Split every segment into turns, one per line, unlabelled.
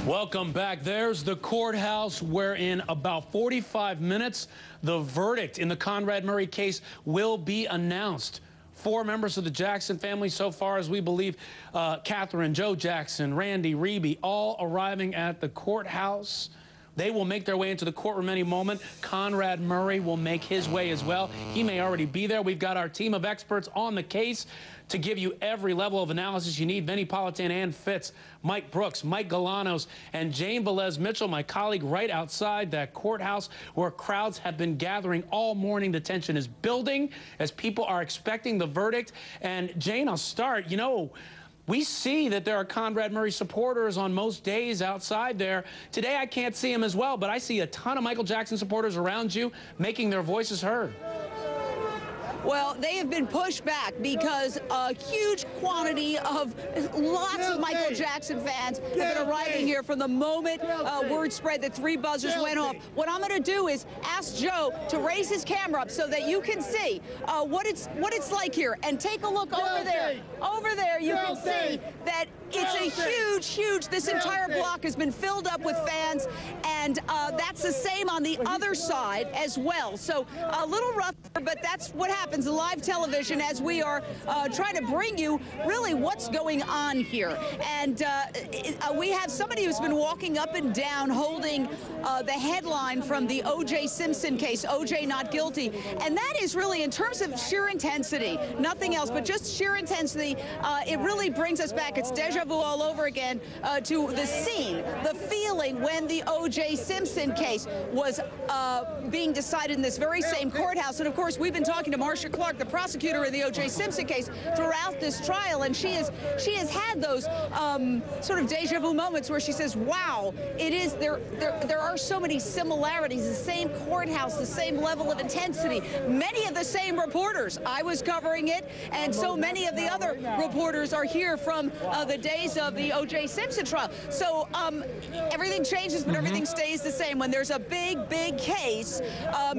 Welcome back. There's the courthouse where in about 45 minutes, the verdict in the Conrad Murray case will be announced. 4 members of the Jackson family so far, as we believe, Catherine, Joe Jackson, Randy, Reby, all arriving at the courthouse. They will make their way into the courtroom any moment. Conrad Murray will make his way as well. He may already be there. We've got our team of experts on the case to give you every level of analysis you need. Vinnie, Politan, and Fitz, Mike Brooks, Mike Galanos, and Jane Valez Mitchell, my colleague, right outside that courthouse where crowds have been gathering all morning. The tension is building as people are expecting the verdict. And Jane, I'll start. You know, we see that there are Conrad Murray supporters on most days outside there. Today, I can't see them as well, but I see a ton of Michael Jackson supporters around you making their voices heard.
Well, they have been pushed back because a huge quantity of lots of Michael Jackson fans have been arriving here from the moment word spread that 3 buzzers went off. What I'm going to do is ask Joe to raise his camera up so that you can see what it's like here. And take a look over there. Over there, you can see that it's a huge, this entire block has been filled up with fans, and that's the same on the other side as well. So a little rougher, but that's what happens in live television as we are trying to bring you really what's going on here. And we have somebody who's been walking up and down holding the headline from the O.J. Simpson case, O.J. not guilty. And that is really, in terms of sheer intensity, nothing else, but just sheer intensity, it really brings us back. It's deja vu all over again to the scene, the feeling when the O.J. Simpson case was being decided in this very same courthouse. And of course, we've been talking to Marcia Clark, the prosecutor in the O.J. Simpson case, throughout this trial, and she has had those sort of deja vu moments where she says, wow, it is, there are so many similarities, the same courthouse, the same level of intensity, many of the same reporters. I was covering it, and so many of the other reporters are here from the days of the O.J. Simpson trial. So everything changes, but everything stays the same. When there's a big case,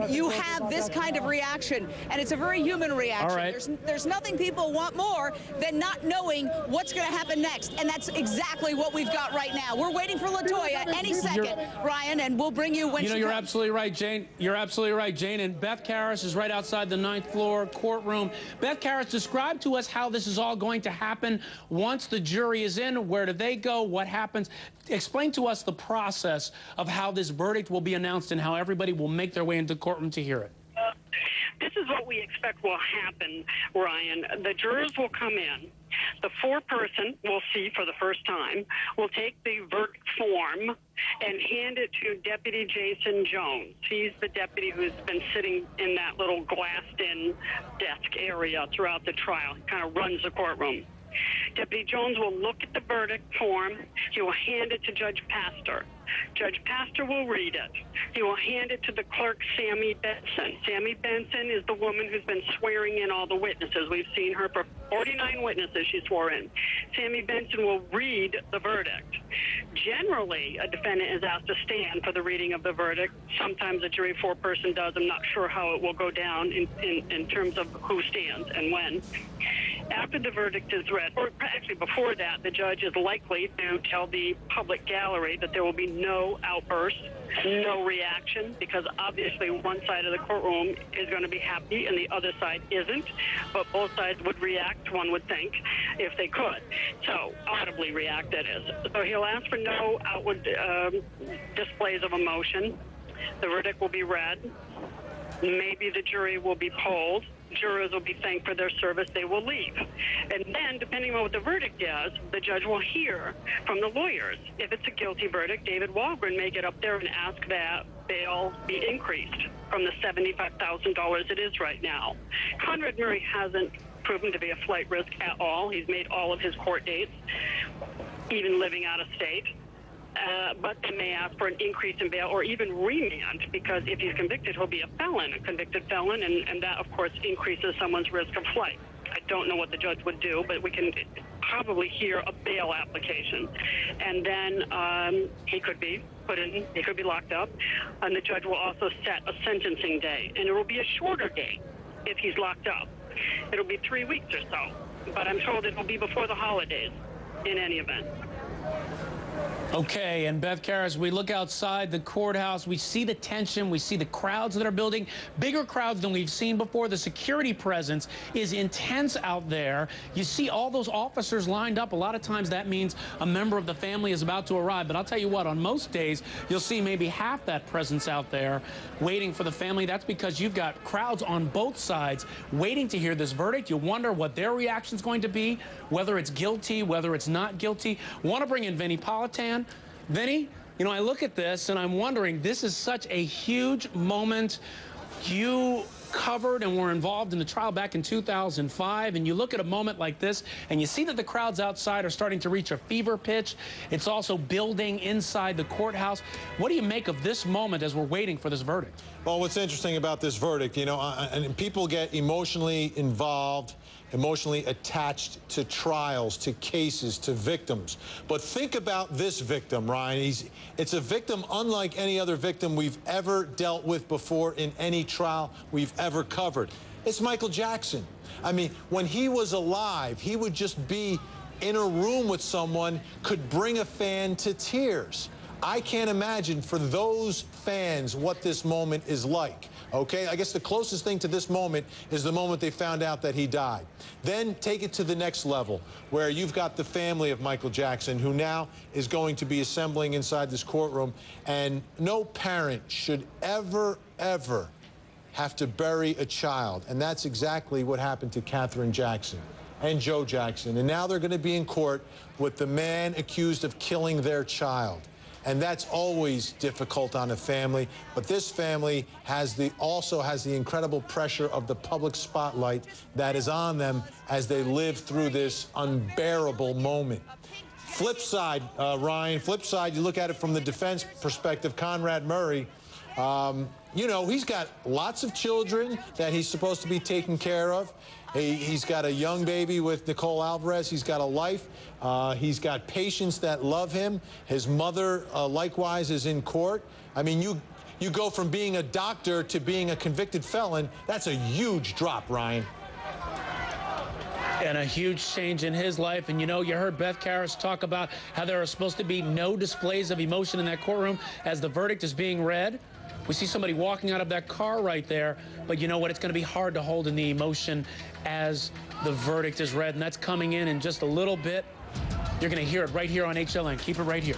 you have this kind of reaction, and it's a very human reaction. Right. There's nothing people want more than not knowing what's going to happen next, and that's exactly what we've got right now. We're waiting for LaToya any second, Ryan, and we'll bring you when she comes. You're absolutely right, Jane. You're absolutely right, Jane. And Beth Karras is right outside the 9th floor courtroom. Beth Karras, describe to us how this is all going to happen once the jury is in. Where do they go? What happens? Explain to us the process of how this verdict will be announced and how everybody will make their way into the courtroom to hear it.
This is what we expect will happen, Ryan. The jurors will come in. The foreperson we'll see for the first time will take the verdict form and hand it to Deputy Jason Jones. He's the deputy who's been sitting in that little glassed-in desk area throughout the trial. He kind of runs the courtroom. Deputy Jones will look at the verdict form. He will hand it to Judge Pastor. Judge Pastor will read it. He will hand it to the clerk, Sammy Benson. Sammy Benson is the woman who's been swearing in all the witnesses. We've seen her for 49 witnesses she swore in. Sammy Benson will read the verdict. Generally, a defendant is asked to stand for the reading of the verdict. Sometimes a jury foreperson does. I'm not sure how it will go down in terms of who stands and when. After the verdict is read, or actually before that, the judge is likely to tell the public gallery that there will be no outburst, no reaction, because obviously one side of the courtroom is going to be happy and the other side isn't, but both sides would react, one would think, if they could. So, audibly react, that is. So he'll ask for no outward displays of emotion. The verdict will be read. Maybe the jury will be polled. Jurors will be thanked for their service. They will leave. And then, depending on what the verdict is, the judge will hear from the lawyers. If it's a guilty verdict, David Walgren may get up there and ask that bail be increased from the $75,000 it is right now. Conrad Murray hasn't proven to be a flight risk at all. He's made all of his court dates, even living out of state. But they may ask for an increase in bail or even remand, because if he's convicted, he'll be a felon, a convicted felon, and that, of course, increases someone's risk of flight. I don't know what the judge would do, but we can probably hear a bail application. And then he could be put in, he could be locked up, and the judge will also set a sentencing day. And it will be a shorter day if he's locked up. It'll be 3 weeks or so, but I'm told it will be before the holidays in any event.
Okay, and Beth Karras, we look outside the courthouse, we see the tension, we see the crowds that are building, bigger crowds than we've seen before. The security presence is intense out there. You see all those officers lined up. A lot of times that means a member of the family is about to arrive. But I'll tell you what, on most days, you'll see maybe half that presence out there waiting for the family. That's because you've got crowds on both sides waiting to hear this verdict. You wonder what their reaction is going to be, whether it's guilty, whether it's not guilty. Want to bring in Vinnie Politan. Vinnie, you know, I look at this and I'm wondering, this is such a huge moment. You covered and were involved in the trial back in 2005, and you look at a moment like this and you see that the crowds outside are starting to reach a fever pitch. It's also building inside the courthouse. What do you make of this moment as we're waiting for this verdict?
Well, what's interesting about this verdict, you know, and people get emotionally involved, emotionally attached to trials, to cases, to victims. But think about this victim, Ryan. It's a victim unlike any other victim we've ever dealt with before in any trial we've ever covered. It's Michael Jackson. I mean, when he was alive, he would just be in a room with someone, could bring a fan to tears. I can't imagine for those fans what this moment is like. Okay, I guess the closest thing to this moment is the moment they found out that he died. Then take it to the next level, where you've got the family of Michael Jackson, who now is going to be assembling inside this courtroom, and no parent should ever, ever have to bury a child. And that's exactly what happened to Katherine Jackson and Joe Jackson. And now they're going to be in court with the man accused of killing their child. And that's always difficult on a family. But this family also has the incredible pressure of the public spotlight that is on them as they live through this unbearable moment. Flip side, Ryan, flip side, you look at it from the defense perspective, Conrad Murray, you know, he's got lots of children that he's supposed to be taking care of. He's got a young baby with Nicole Alvarez. He's got a life. He's got patients that love him. His mother, likewise, is in court. I mean, you go from being a doctor to being a convicted felon. That's a huge drop, Ryan.
And a huge change in his life. And, you know, you heard Beth Karras talk about how there are supposed to be no displays of emotion in that courtroom as the verdict is being read. We see somebody walking out of that car right there, but you know what? It's going to be hard to hold in the emotion as the verdict is read, and that's coming in just a little bit. You're going to hear it right here on HLN. Keep it right here.